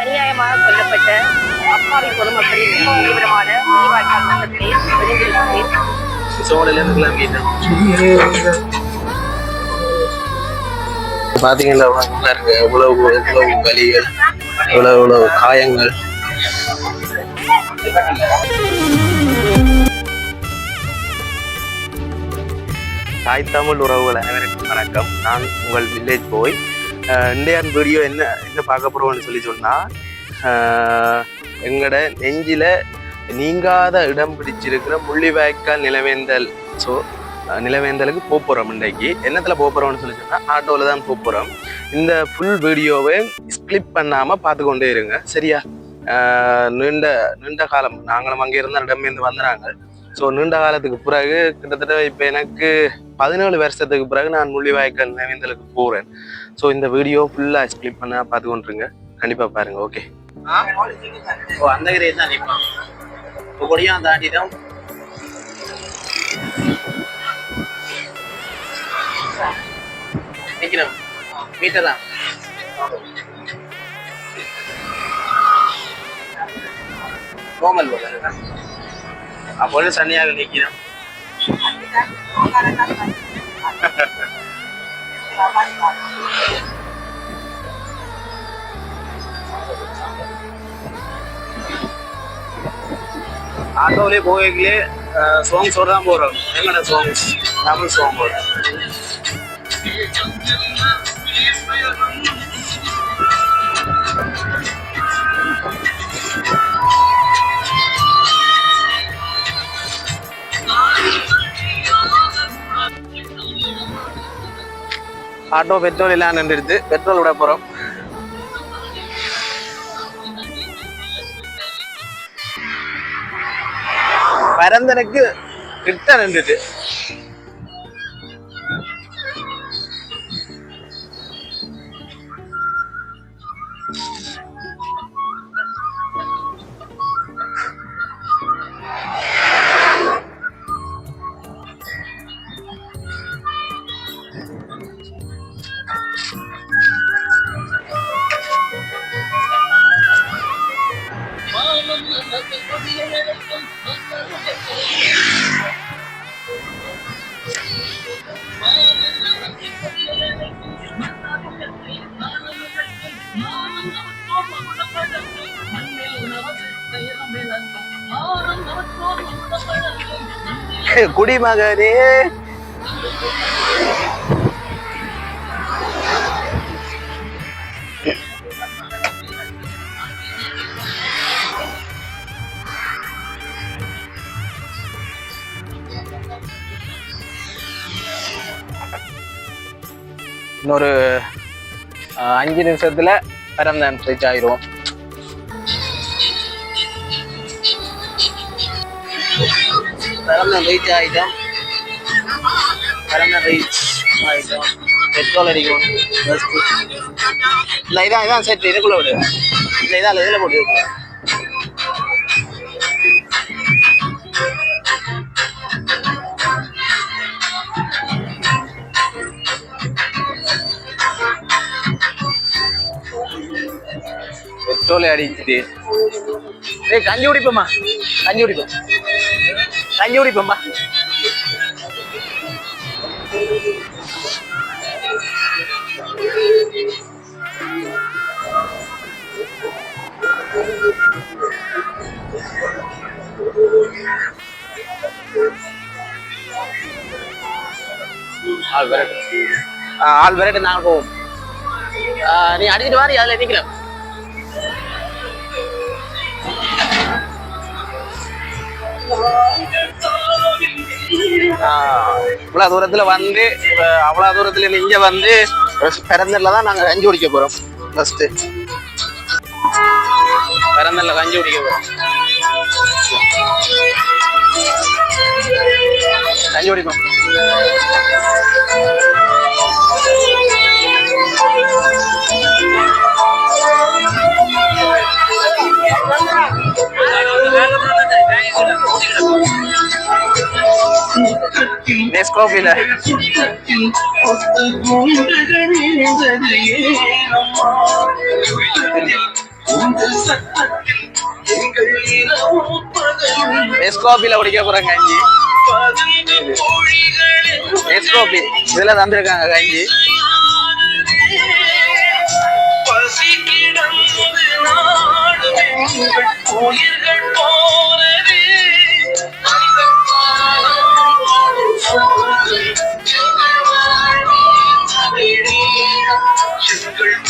அநியாயமாக கொல்லப்பட்ட அப்பாவி பொதுமக்களின் தீவிரமான உயிர்வாழ்க்கால் மன்றத்தை பாத்தீங்கன்னா இவ்வளவு வலிகள் இவ்வளவு காயங்கள். தாய் தமிழ் உறவுகள் அனைவருக்கும் வணக்கம். நான் உங்கள் வில்லேஜ் போய். இந்திய வீடியோ என்ன பார்க்க போறோம்னு சொன்னா எங்களோட நெஞ்சில நீங்காத இடம் பிடிச்சிருக்கிற முள்ளிவாய்க்கால் நிலவேந்தல். ஸோ நிலவேந்தலுக்கு போகிறோம். இன்றைக்கு என்னத்தில் போகிறோம்னு சொல்லி சொன்னால் ஆட்டோவில் தான் போகிறோம். இந்த ஃபுல் வீடியோவை ஸ்கிப் பண்ணாமல் பார்த்து கொண்டே இருங்க, சரியா? நீண்ட காலம் நாங்களும் அங்கே இருந்த இடமேருந்து வந்துடுறாங்க. ஸோ நீண்ட காலத்துக்கு பிறகு கிட்டத்தட்ட இப்போ எனக்கு 17 வருஷத்துக்கு பிறகு நான் முள்ளிவாய்க்கால் நிலவேந்தலுக்கு போகிறேன். ஸோ இந்த வீடியோ ஃபுல்லாக ஸ்கிப் பண்ண பார்த்து கொண்டுருங்க, கண்டிப்பாக பாருங்க. ஓகே, அந்த கிரே தான் நிற்பான் இப்போ கொடியான் தாண்டி தான் நிற்கிறோம். மீட்டர் தான் கோமல் அப்போ சன்னியாக நிற்கிறோம். ஆட்டோவிலே போகலே சாங்ஸோடு தான் போகிறோம். எங்களோட சாங்ஸ் தமிழ் சாங் போகிறோம். ஆட்டோ பெட்ரோல் எல்லாம் நின்றுடுது, பெட்ரோல் விட போகிறோம். பரந்தனுக்கு கிட்ட நின்றுட்டு குடிமகனே இன்னொரு 5 நிமிஷத்துல பரந்தன் ரீச் ஆயிரும். பரந்தன் ரீச் ஆயிட்டோம். பெட்ரோல் அடிக்கும். இல்லை இதான் செட். இதுக்குள்ள விடு. இல்லை இதான் இதில் போட்டு பெட்ரோலை அடிச்சுட்டு கஞ்சி குடிப்போம்மா. கஞ்சி குடிப்போம்பா. ஆள் விரட்டு நாங்கள் போவோம். நீ அடிச்சுட்டு வாரி அதில் நிற்கலாம். இவ்வளவு தூரத்துல வந்து அவ்வளவு தூரத்துல இங்க வந்து பிறந்தல தான் நாங்க கஞ்சி குடிக்க போறோம். ஃபர்ஸ்ட் பிறந்தல கஞ்சி குடிக்க போறோம். கஞ்சி குடிப்போம். நெஸ்கோஃபில நெஸ்கோஃபில குடிக்க போறேன் கஞ்சி. நெஸ்கோஃபி இதுல தந்திருக்காங்க கஞ்சி.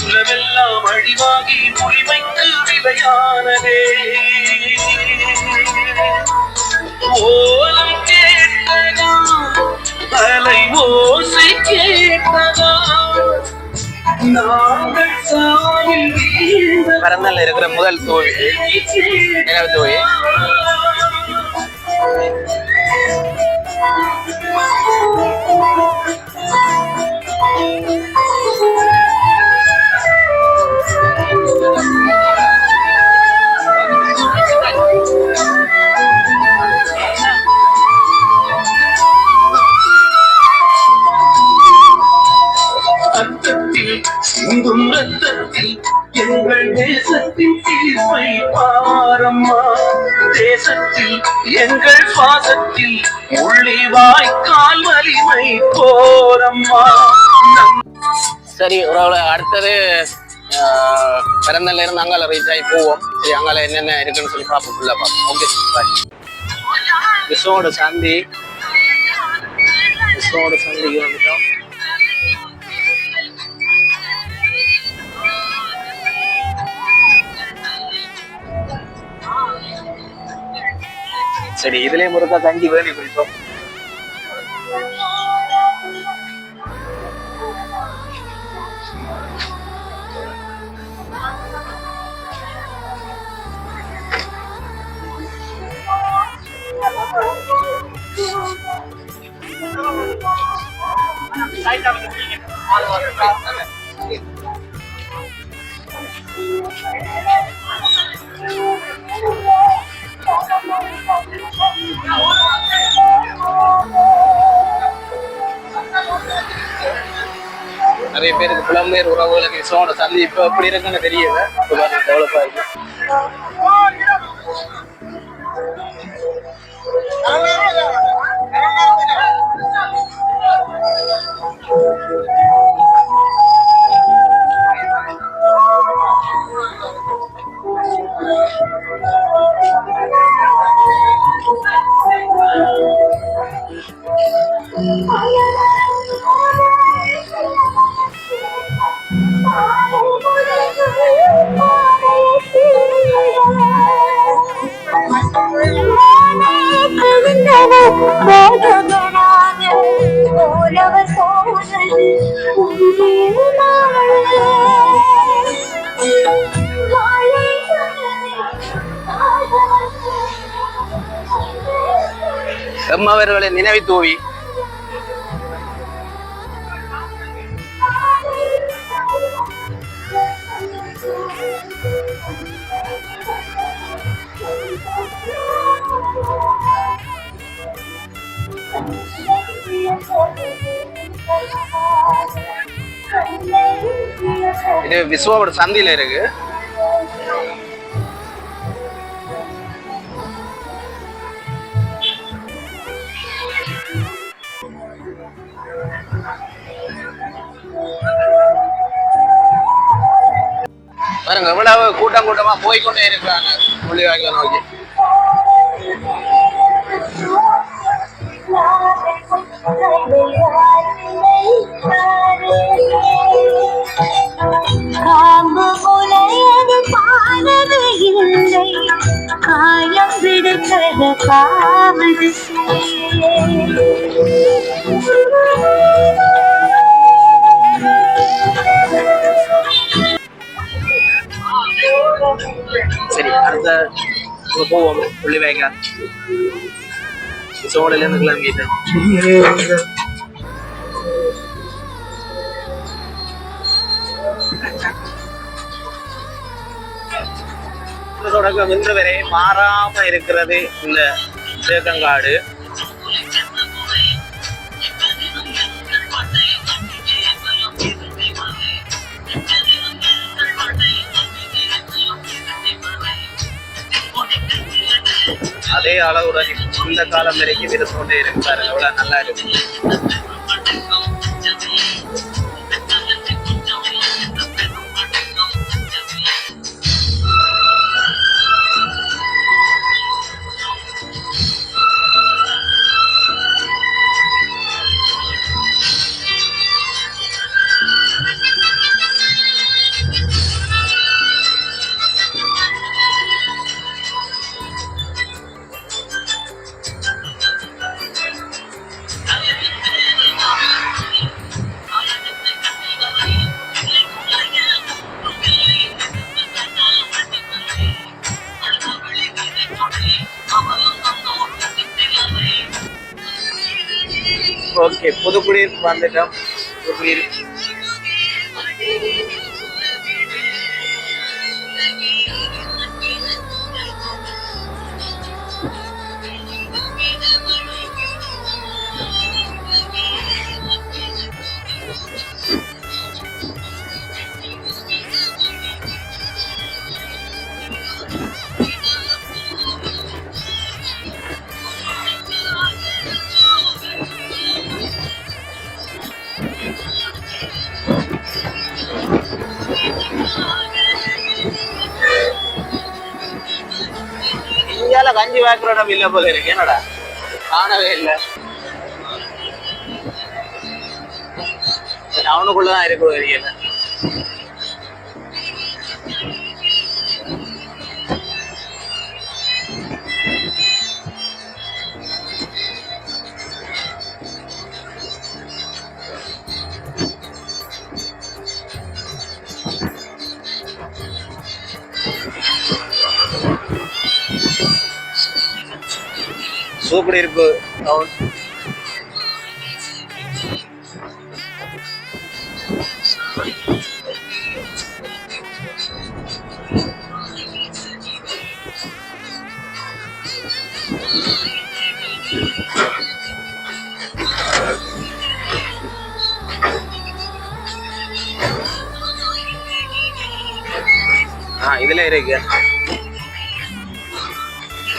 உலகெல்லாம் அழிவாகி உரிமைக்கு விலையானதே. ஓலம் கேட்டதா அலை ஓசை கேட்டதா நாங்கள் சாவில் பரந்தல்ல இருக்கிற முதல் தோவி நினைவு தோவி. சிந்தும் ரத்தத்தில் எங்கள் தேசத்தின் தீர்ப்பை பாரம்மா. தேசத்தில் எங்கள் பாசத்தில் உள்ளி வாய்க்கால் வலிமை போரம்மா. சரி ஒரு அடுத்தது பிறந்தல இருந்து அங்கால ரீச் ஆகி போவோம். சரி அங்கால என்னென்ன இருக்குன்னு சொல்லி பார்ப்போம், ஃபுல்லா பார்ப்போம். Okay bye. விஸ்வோட சந்தி சந்திக்கு வந்துட்டோம். சரி இதுலயே முருகா கஞ்சி வேணி குடிப்போம். நிறைய பேருக்கு புலம்பெயர் உறவுகளுக்கு விஸ்வோட சந்தி இப்ப எப்படி இருக்குன்னு தெரியல. டெவலப் ஆயிருக்கு. எம்மவர்களை நினைவு தூவி இது விஸ்வோட சந்தியில இருக்கு. பாருங்க எவ்வளவு கூட்டம் கூட்டமா போய்கொண்டே இருக்கிறாங்க முள்ளிவாய்க்கால் நோக்கி. காம்பு முளையது பானது இல்லை, காயம் விடுத்தது காவது சரி அடுத்த போவோம். முள்ளிவாய்க்கால் சோழல இருந்து கிளம்பிட்டு தொடக்கம் இன்று வரை மாறாம இருக்கிறது இந்த தேக்கங்காடு. அதே அளவுடன் இந்த காலம் வரைக்கும் இருந்து கொண்டே இருக்காரு. அவ்வளவு நல்லா இருக்கு. ஓகே, புதுக்குடியிருப்பு வந்துட்டோம். புதுக்குடியிருப்பு இந்தியால கஞ்சி வாக்குற இடம் இல்ல போல இருக்கு. என்னடா காணவே இல்லை. அவனுக்குள்ளதான் இருக்கு தெரியல. சூக்குடியிருப்பு டவுன். இதுல இருக்கு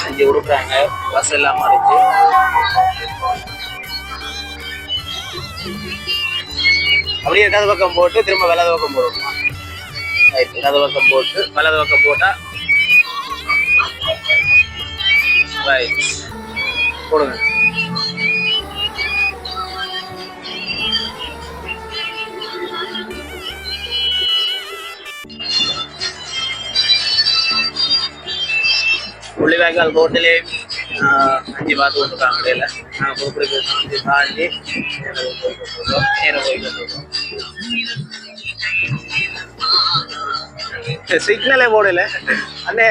இங்க கொடுக்குறாங்க. பஸ் எல்லாம் மாறிச்சு. அப்படியே இடது பக்கம் போட்டு திரும்ப வலது பக்கம் போடுவோம். இடது பக்கம் போட்டு வலது பக்கம் போட்டா போடுங்க. முள்ளிவாய்க்கால் ரோட்டிலே 5 பார்த்து கொண்டிருக்காங்க. இடையில நாங்கள் பொறுப்பிடிக்க தாண்டி நேரம் போய்கிட்டு இருக்கோம். சிக்னலே போடல அண்ணே.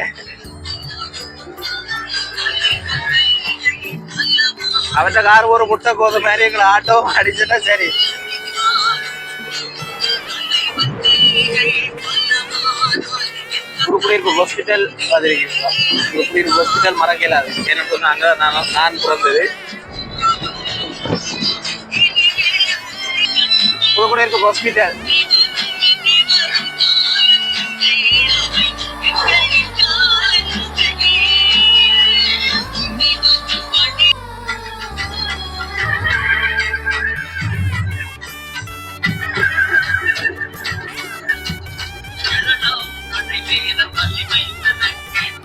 அவற்ற கார் ஒரு முட்டை கோத மாதிரி எங்களை ஆட்டோ அடிச்சுட்டா சரி. குருக்குடியிருப்பு ஹாஸ்பிட்டல் பார்த்துருக்கீங்களா? குருக்குடியிருப்பு ஹாஸ்பிட்டல் மறக்கலாது. என்ன சொன்னாங்க, நான் பிறந்தது குருக்குடியிருப்பு ஹாஸ்பிட்டல்.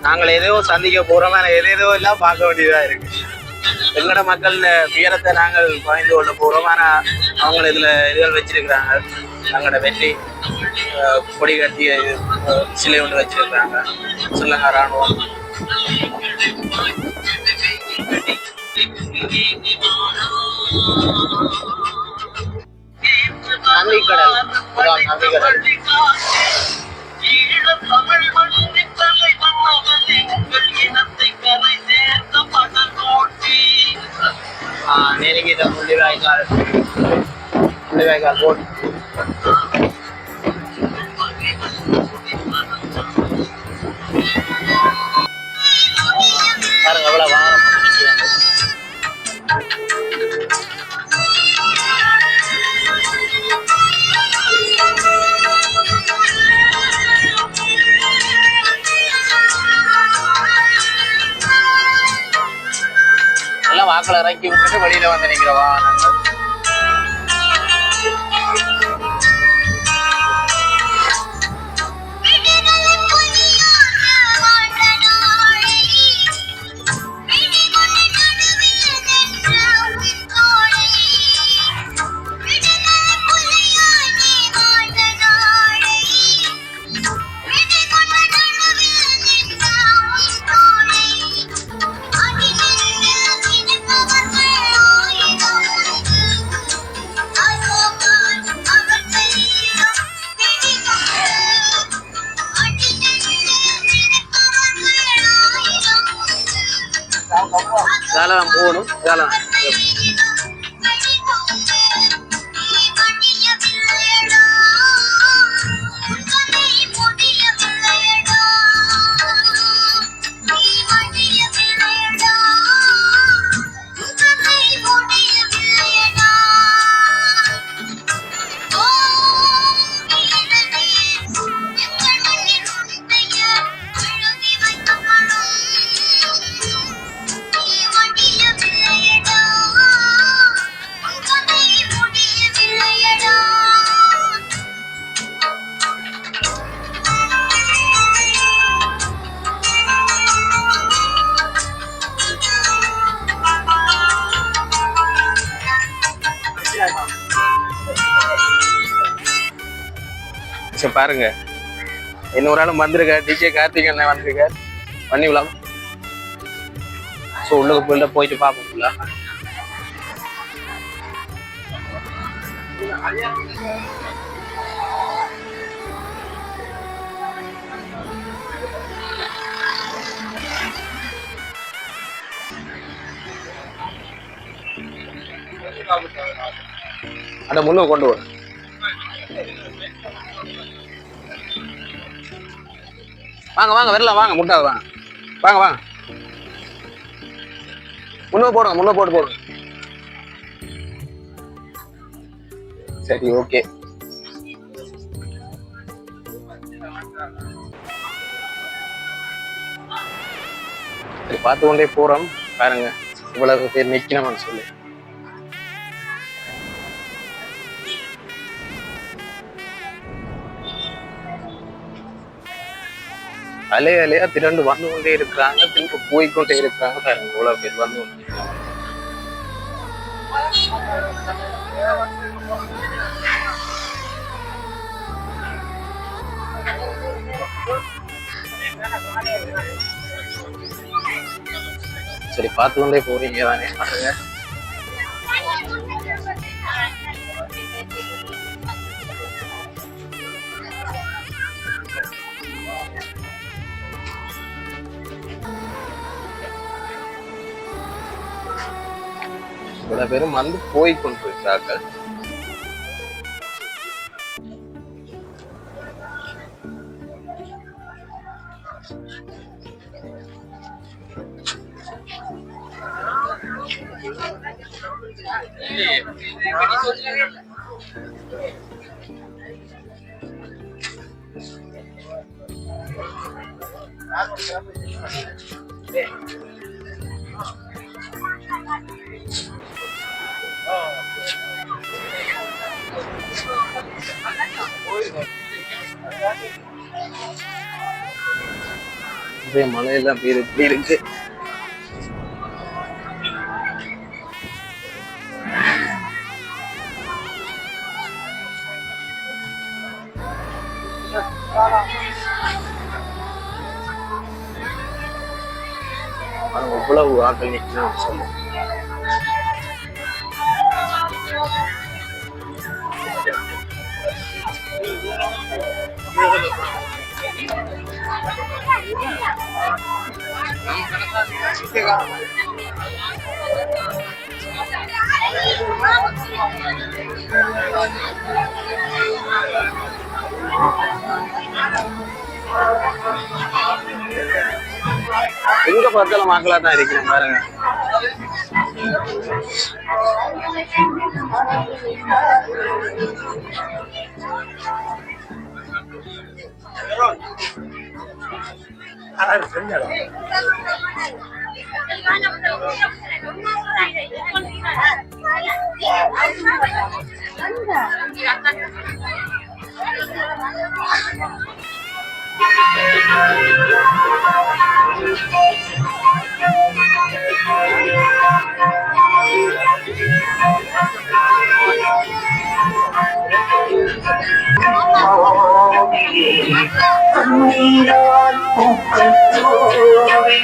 நாங்கள் ஏதோ சந்திக்க போறோம், ஏதேதோ எல்லாம் பார்க்க வேண்டியதா இருக்கு. எங்களோட மக்கள் வீரத்தை நாங்கள் பாய்ந்து கொள்ள போறோம். ஆனா அவங்க இதுல இதுகள் வச்சிருக்கிறாங்க. எங்களோட வெற்றி கொடி கட்டிய சிலை ஒன்று வச்சிருக்கிறாங்க. ஸ்ரீலங்கா ராணுவம். நந்திக்கடல், நந்திக்கடல். நெருங்கிட்ட முள்ளிவாய்க்கால் போட். பாருங்க எவ்வளவு வாரம். ஆக்களை இறக்கி விட்டுட்டு வெளியில வந்து நிக்கிற வாகனங்கள். இதெல்லாம் போகணும். இதெல்லாம் பாருங்க, இன்னொரு ஆளும் வந்திருக்க டிஜே கார்த்திக் அண்ணன் வந்திருக்க பண்ணி விழா. ஸோ உள்ளுக்கு போயிட்டு பார்ப்போம்ல. அந்த முன்னுக்கு கொண்டு வரும். வாங்க வாங்க வரலாம், வாங்க முட்டாது வாங்க வாங்க வாங்க. முன்ன போடுங்க, முன்ன போடுங்க. சரி, ஓகே. சரி, பார்த்து கொண்டே போறோம். பாருங்க இவ்வளவு பேர் நிக்கணும்னு சொல்லி. அலையா திரண்டு வந்து கொண்டே இருக்கிறாங்க, திரும்ப போய்கொண்டே இருக்கிறாங்க. பாருங்க இவ்வளவு பேர் வந்து கொண்டே. சரி, பார்த்து கொண்டே போறீங்க தானே. பாருங்க இவ்வளவு பேரும் வந்து போய் கொண்டிருக்கிறார்கள். மழையெல்லாம் எப்படி இருக்கு. எவ்வளவு ஆக்கள் நிக்கணும் சொல்லு. எங்க பார்த்தாலும் மக்களா தான் இருக்கிறேன் பாருங்க. நீரால் பூக்கள் தூவே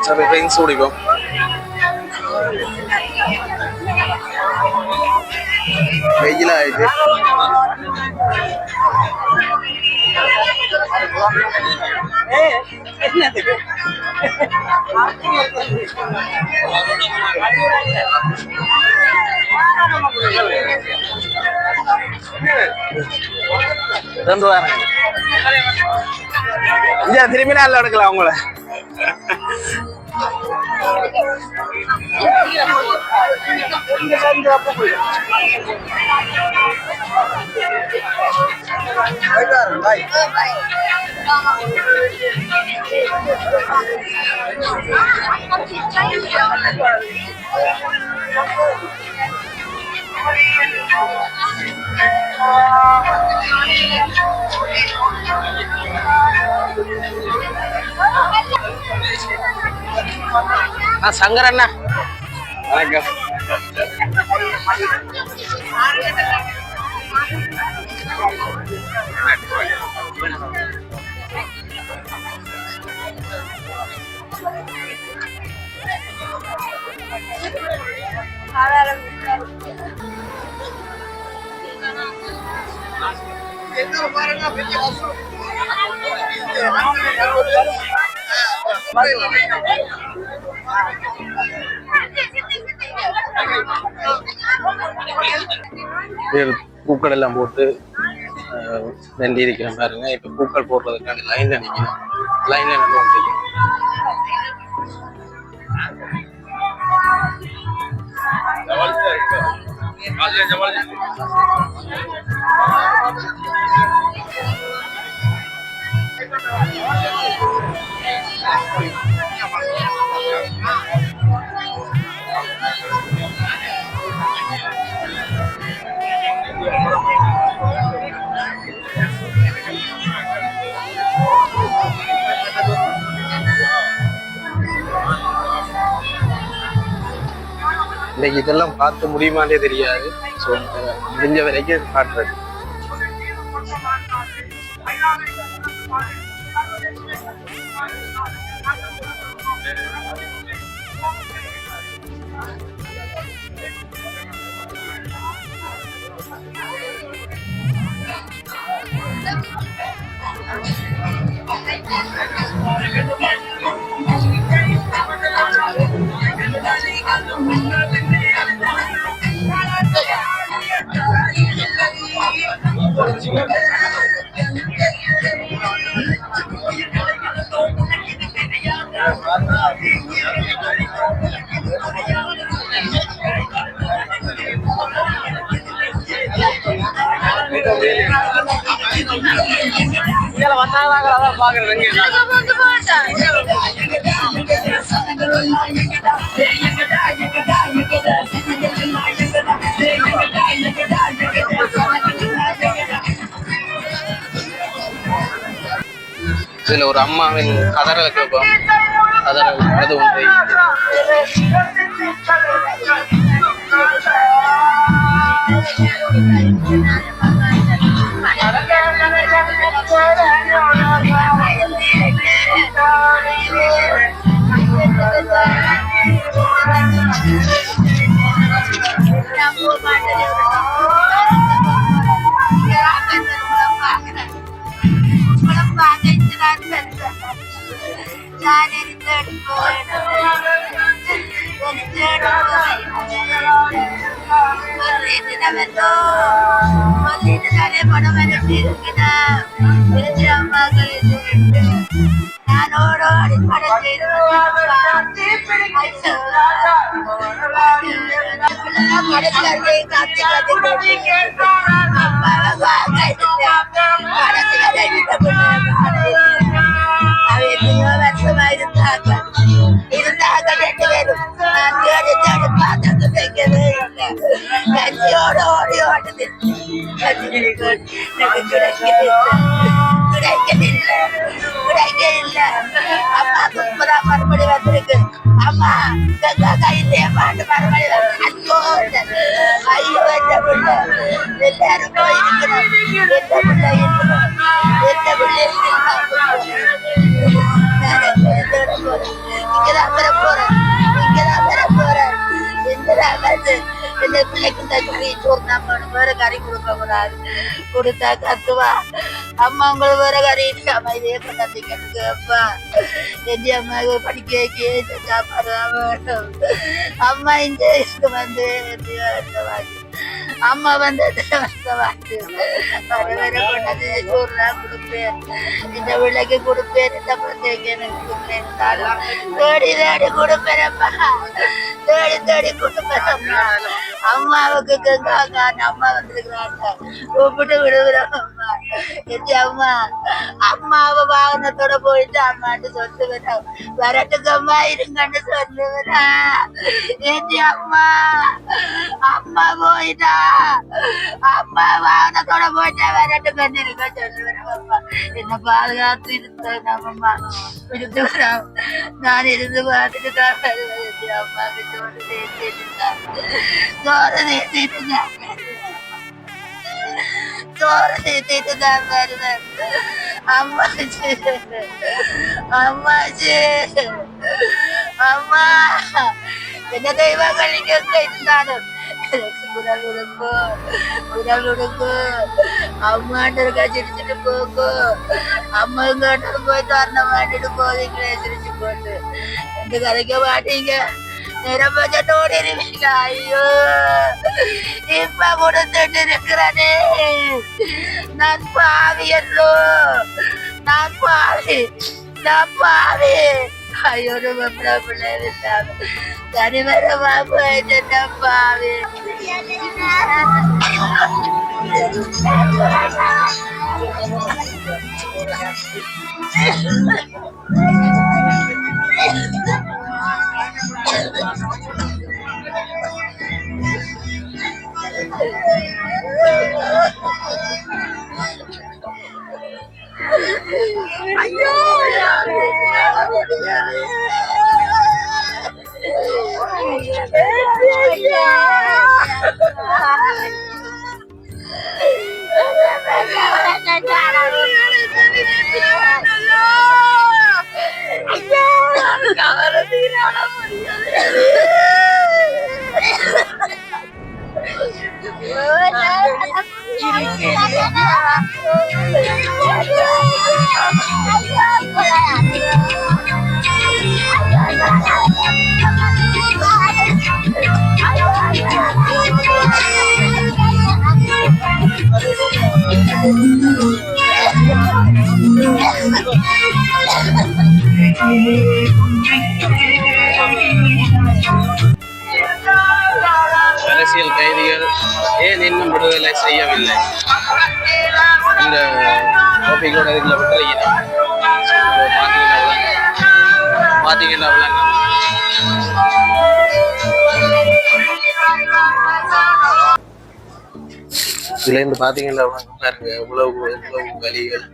சரி ட்ரிங்க்ஸ் குடிப்போம். வெயில் ஆயிடுச்சு. திரும்பி நல்லா எடுக்கலாம் உங்களை. சங்கர் அண்ணா வணக்கம். பூக்கள் எல்லாம் போட்டு வெண்டி இருக்கிறேன் பாருங்க. இப்ப பூக்கள் போடுறதுக்கான லைன்ல நிக்கணும். லைன்ல நின்று இன்னைக்கு இதெல்லாம் பார்த்து முடியுமானே தெரியாது. ஸோ முடிஞ்ச வரைக்கும் காட்டுறது. இதுல ஒரு அம்மாவின் கதறல் கேட்போம். கதறல் அது ஒன்றை மறுபடி வந்திருக்கு. அம்மா கையிலே பாட்டு மறுபடி ஐயோ என்ன பிள்ளை எல்லாரும் போயிருக்கிறோம். என்ன பிள்ளை என்ன பிள்ளை இங்கதான் வர போறேன். இங்கதான் வர போறேன். இங்கதான் வந்து இந்த பிள்ளைக்கு தண்ணி சோறு நம்ம வேற கறி கொடுக்க கூடாது. கொடுத்தா கத்துவா. அம்மா உங்களுக்கு வேற கறி இல்லாம இதே பண்ணாதீங்க. அப்பா எந்த அம்மாவுக்கு படிக்க வைக்க சாப்பாடு வேணும். அம்மா இந்த வந்து அம்மா வந்து கொண்டது சோறுலாம் கொடுப்பேன். இந்த பிள்ளைக்கு கொடுப்பேன். இந்த பிள்ளைக்கு எனக்கு கொடுப்பேன். தேடி தேடி கொடுப்பேனப்பா. தேடி தேடி கொடுப்பேனப்பா. அம்மாவுக்கு அம்மா வந்திருக்கிறாங்க. கூப்பிட்டு விடுகிறோம். அம்மா எத்தி அம்மா அம்மாவை வாகனத்தோட போயிட்டு அம்மாட்டு சொல்லுவேன். வரட்டுக்கு அம்மா இருங்கன்னு சொல்லுவேனா. எத்தி அம்மா அம்மா போயிட்டா. அம்மா வாகனத்தோட போயிட்டா வரட்டுக்கு இருக்க சொல்லுவேன். அம்மா என்ன பாதுகாத்து இருந்தம்மா இருக்குறோம். நான் இருந்து பார்த்துட்டு தான் வருவேன். அம்மாவுக்கு சோறு சேர்த்துட்டு சோறு சேர்த்துட்டு சோறு சேர்த்துட்டு தான் வருவேன். அம்மாச்சி அம்மாச்சி அம்மா என்ன தெய்வங்கள் நீங்க இருந்தாலும் குரல் உடுங்கோ குரல் உடுங்கோ. அம்மாட்ட இருக்கா சிரிச்சுட்டு போங்கோ. அம்மா இங்கிட்ட போய் தரண மாட்டிட்டு போதீங்களே சிரிச்சு போட்டு எந்த கதைக்க மாட்டீங்க. நிரம்ப ஓடிடுவீங்க. ஐயோ இப்ப கொடுத்துட்டு இருக்கிறனே நான் பாவி என்றோ. நான் பாவி நான் பாவி. ஐயோ ரொம்ப பிள்ளை இருந்தாங்க. தனிமரமா போயிட்டு பாவி. ஐயோ ஐயோ அரசியல் கைதிகள் ஏன் இன்னும் விடுதலை செய்யவில்லை? இந்த டாபிக்கோட இதுல விட்டுறீங்க பாத்தீங்கன்னா இதுல இருந்து பாத்தீங்கன்னா பாருங்க இவ்வளவு வலிகள்,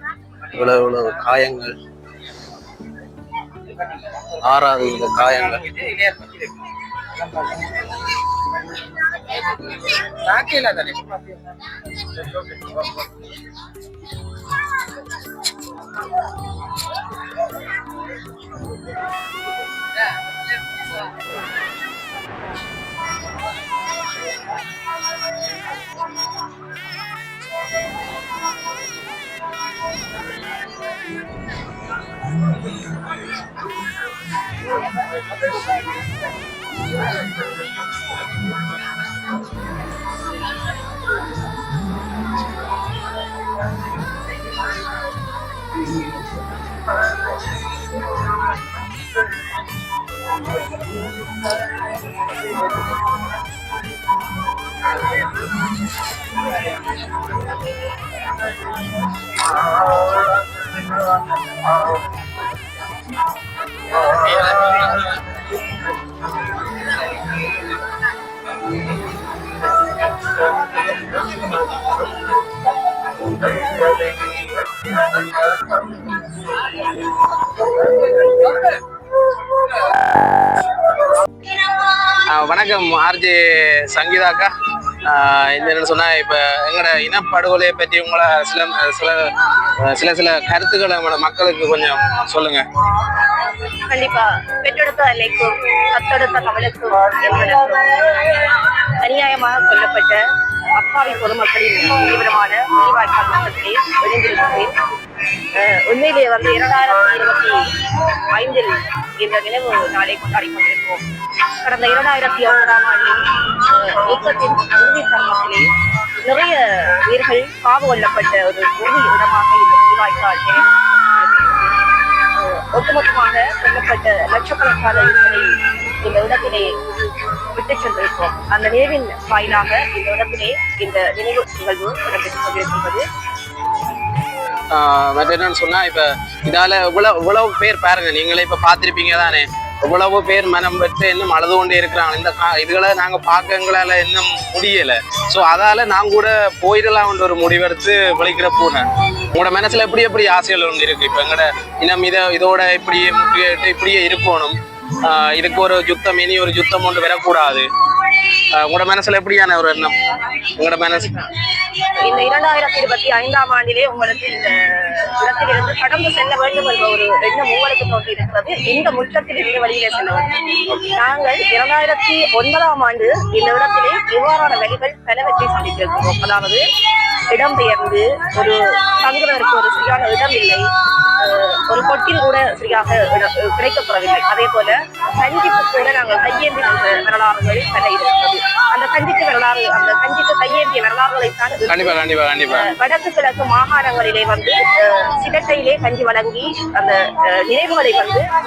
இவ்வளவு காயங்கள், ஆறாவது இந்த காயங்கள். வணக்கம் ஆர்ஜே சங்கீதாக்கா. என்னன்னு சொன்னா இப்ப எங்களோட இனப்படுகொலையை பற்றி உங்களை சில கருத்துக்களை நம்மளோட மக்களுக்கு கொஞ்சம் சொல்லுங்க. கண்டிப்பா பெற்றெடுத்த அன்னைக்கும் கத்தெடுத்த கமலுக்கும் அநியாயமாக கொல்லப்பட்ட அப்பாவி பொதுமக்களின் தீவிரமான நீதிவாய்க்கால் மன்றத்திலே வெளிந்திருக்கிறேன். உண்மையிலேயே 2025 இந்த நினைவு நாளை கொண்டாடி கொண்டிருக்கிறோம். கடந்த 2009ஆம் ஆண்டில் இயக்கத்தின் இறுதி தருணத்திலே நிறைய உயிர்கள் காவு கொள்ளப்பட்ட ஒரு உறுதி இடமாக இந்த நீதிவாய்க்கால் நினைவு ஒட்டுமொத்தமாக கொல்லப்பட்ட லட்சக்கணக்கான உயிர்களை இந்த இடத்திலே விட்டுச் சென்றிருக்கிறோம். அந்த நினைவின் வாயிலாக இந்த இடத்திலே இந்த நினைவு நிகழ்வு இடம்பெற்றுக் கொண்டிருக்கின்றது. என்னன்னு சொன்னா இப்ப இதால இவ்வளவு பேர் பாருங்க, நீங்களே இப்ப பாத்திருப்பீங்க தானே, இவ்வளவு பேர் மனம் பெற்று இன்னும் அழுது கொண்டே இருக்கிறாங்க. இந்த இதுகளை நாங்க பார்க்க எங்களால இன்னும் முடியல. ஸோ அதால நான் கூட போயிடலாம் ஒரு முடிவெடுத்து விளைக்கிற போனேன். உங்களோட மனசுல எப்படி ஆசைகள் ஒன்று இருக்கு. இப்ப எங்கட இன்னும் இதோட இப்படியே முற்றிட்டு இப்படியே இருக்கணும், இதுக்கு ஒரு யுத்தம், இனி ஒரு யுத்தம் ஒன்று வரக்கூடாது. உங்களோட மனசுல எப்படியான ஒரு எண்ணம்? உங்களோட மனசு இந்த 2025ஆம் ஆண்டிலே உங்களுக்கு இந்த இடத்திலிருந்து கடந்து செல்ல வேண்டும் என்ற ஒரு எண்ணம் உங்களுக்கு தோன்றி இருக்கிறது. இந்த முற்றத்தில் இருந்து வெளியிலே செல்ல வேண்டும். நாங்கள் 2009ஆம் ஆண்டு இந்த இடத்திலே இவ்வாறான வழிகள் பலவற்றை சந்தித்திருக்கிறோம். அதாவது இடம்பெயர்ந்து ஒரு தங்குவதற்கு ஒரு சரியான இடம் இல்லை, ஒரு கொட்டில் கூட சரியாக கிடைக்கப்படவில்லை. அதே போல கஞ்சிக்கு கூட நாங்கள் கையேந்தி என்ற வரலாறுகள் பல இருக்கிறது. அந்த கஞ்சிக்கு வரலாறு, அந்த கஞ்சிக்கு கையேந்திய வரலாறுகளை தான் வடக்கு கிழக்கு மாகாணங்களிலே சிடட்டையிலே கஞ்சி வழங்கி அந்த நினைவுகளை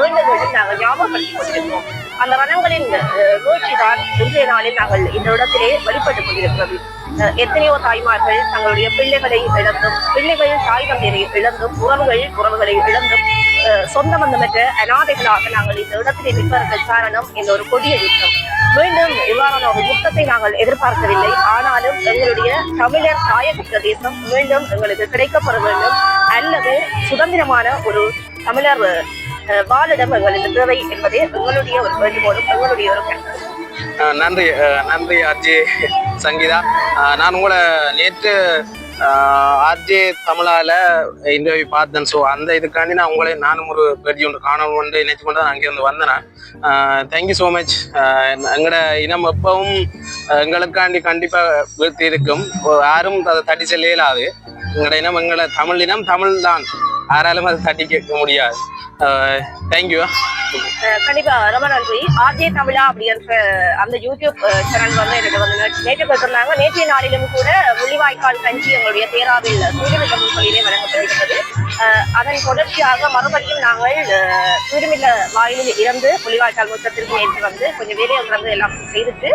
மீண்டும் மீண்டும் நாங்கள் ஞாபகப்படுத்திக் கொண்டிருக்கிறோம். அந்த வனங்களின் வீழ்ச்சிதான் இன்றைய நாளில் நாங்கள் இந்த இடத்திலே வழிபட்டுக் கொண்டிருக்கிறது. எத்தனையோ தாய்மார்கள் தங்களுடைய பிள்ளைகளை இழந்தும், பிள்ளைகள் தாய் தந்தையை இழந்தும், உறவுகளை இழந்தும், சொந்த பந்தமற்ற அநாதைகளாக நாங்கள் இந்த இடத்திலே நிற்பதற்கு காரணம் இந்த ஒரு கொடிய யுத்தம். மீண்டும் இவ்வாறான ஒரு யுத்தத்தை நாங்கள் எதிர்பார்க்கவில்லை. ஆனாலும் எங்களுடைய தமிழர் தாயக பிரதேசம் மீண்டும் எங்களுக்கு கிடைக்கப்பட வேண்டும், அல்லது சுதந்திரமான ஒரு தமிழர் வாழிடம் எங்களுக்கு தேவை என்பதே எங்களுடைய ஒரு வேண்டுகோளும் எங்களுடைய ஒரு கருத்து. நன்றி ஆர்ஜே சங்கீதா. நான் உங்களை நேற்று ஆர்ஜே தமிழால இன்டர்வியூ பார்த்தேன். ஸோ அந்த இதுக்காண்டி நான் உங்களை நானும் ஒரு பேட்டி ஒன்று காணணும் நினைச்சு கொண்டு தான் அங்கேருந்து வந்தேன். Thank you so much. எங்களோட இனம் எப்பவும் எங்களுக்காண்டி கண்டிப்பாக வீழ்த்தி இருக்கும். யாரும் அதை தட்டி செல்ல இயலாது. எங்களோட இனம் எங்களோட தமிழ் இனம் தமிழ் தான். யாராலும் அதை தட்டி கேட்க முடியாது. தேங்க்யூ. கண்டிப்பா ரொம்ப நன்றி. ஆர்ஜே தமிழா அப்படின்ற அந்த யூடியூப் சேனல் வந்து எனக்கு வந்து நேற்று கொடுத்திருந்தாங்க. நேற்றைய நாளிலும் கூட முள்ளிவாய்க்கால் கஞ்சி எங்களுடைய தேராவில் சூரியமில்ல முன்கொள்ளியிலே வழங்கப்பட்டிருக்கிறது. அதன் தொடர்ச்சியாக மறுபடியும் நாங்கள் சூரியமில்ல வாயிலில் இருந்து முள்ளிவாய்க்கால் முற்றத்திற்கு நேற்று வந்து கொஞ்சம் வேலையை வந்து எல்லாம் செய்துட்டு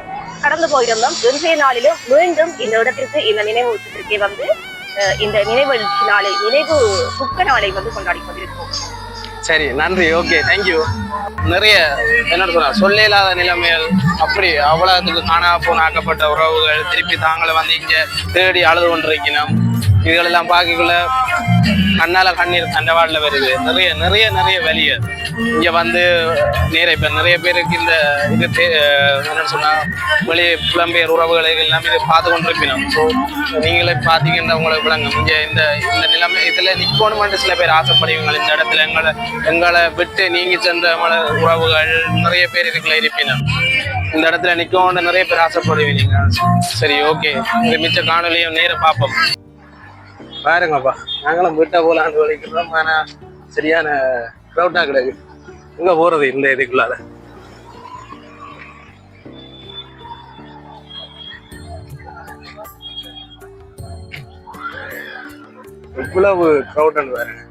கடந்து போயிருந்தோம். இன்றைய நாளிலும் மீண்டும் இந்த இடத்திற்கு இந்த நினைவு ஊற்றத்திற்கே வந்து இந்த நினைவெழுச்சி நாளை நினைவு துக்க நாளை வந்து கொண்டாடி கொண்டிருக்கோம். சரி, நன்றி. Okay, thank you. நிறைய என்ன சொல்ல இல்லாத நிலைமைகள், அப்படி அவ்வளவுக்கு காணாம போன ஆக்கப்பட்ட உறவுகள் திருப்பி தாங்களை வந்து இங்க தேடி அழுது கொண்டிருக்கணும். இதுகளெல்லாம் பார்க்கக்குள்ள கண்ணால கண்ணீர் தண்டவாடல வருது. நிறைய நிறைய நிறைய வெளியே இங்க வந்து நிறைய பேருக்கு இந்த இது என்ன சொன்னா வெளியே புலம்பெயர் உறவுகளை எல்லாம் இது பார்த்து கொண்டிருக்கணும். ஸோ நீங்களே பார்த்தீங்கன்னா உங்களுக்கு விளங்கும். இங்க இந்த இந்த நிலைமை இதுல நிக்கணும்னு சில பேர் ஆசைப்படுவீங்க. இந்த இடத்துல எங்களை விட்டு நீங்கி சென்ற உறவுகள் நிறைய பேர் இதுக்குள்ள இருப்பினும் இந்த இடத்துல நிக்கணும்னு நிறைய பேர் ஆசைப்படுவீங்க. சரி, ஓகே. இந்த மிச்ச காணொலியும் நேரம் பார்ப்போம். பாருங்கப்பா, நாங்களும் விட்ட போலான்னு வலிக்கிறோம். ஆனா சரியான க்ரௌட்டா கிடையாது. எங்க போறது இந்த இதுக்குள்ளால? இவ்வளவு க்ரௌட்னு பாருங்க.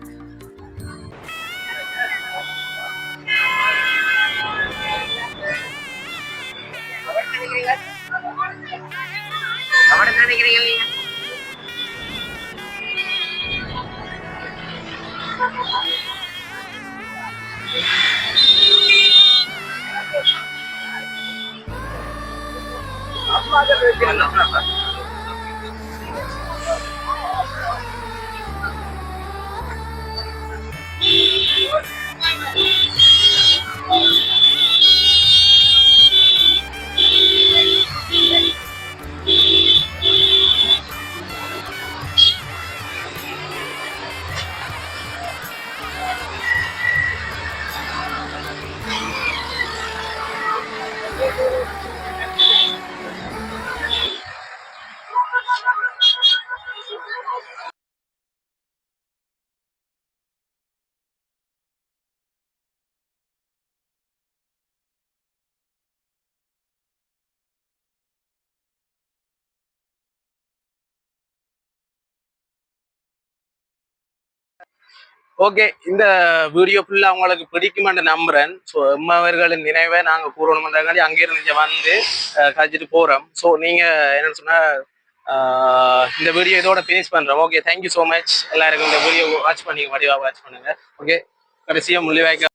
ஓகே, இந்த வீடியோ ஃபுல்லா உங்களுக்கு பிடிக்குமென்று நம்புறேன். ஸோ எம்மவர்களின் நினைவை நாங்கள் கூறணும்ன்றங்காட்டி அங்கிருந்து இங்கே வந்து கழிச்சிட்டு போறோம். ஸோ நீங்க என்ன சொன்னா இந்த வீடியோ இதோட ஃபினிஷ் பண்றோம். Okay, thank you so much. எல்லாருக்கும் இந்த வீடியோ வாட்ச் பண்ணுங்க. ஓகே, கடைசியா முள்ளிவாய்க்கால்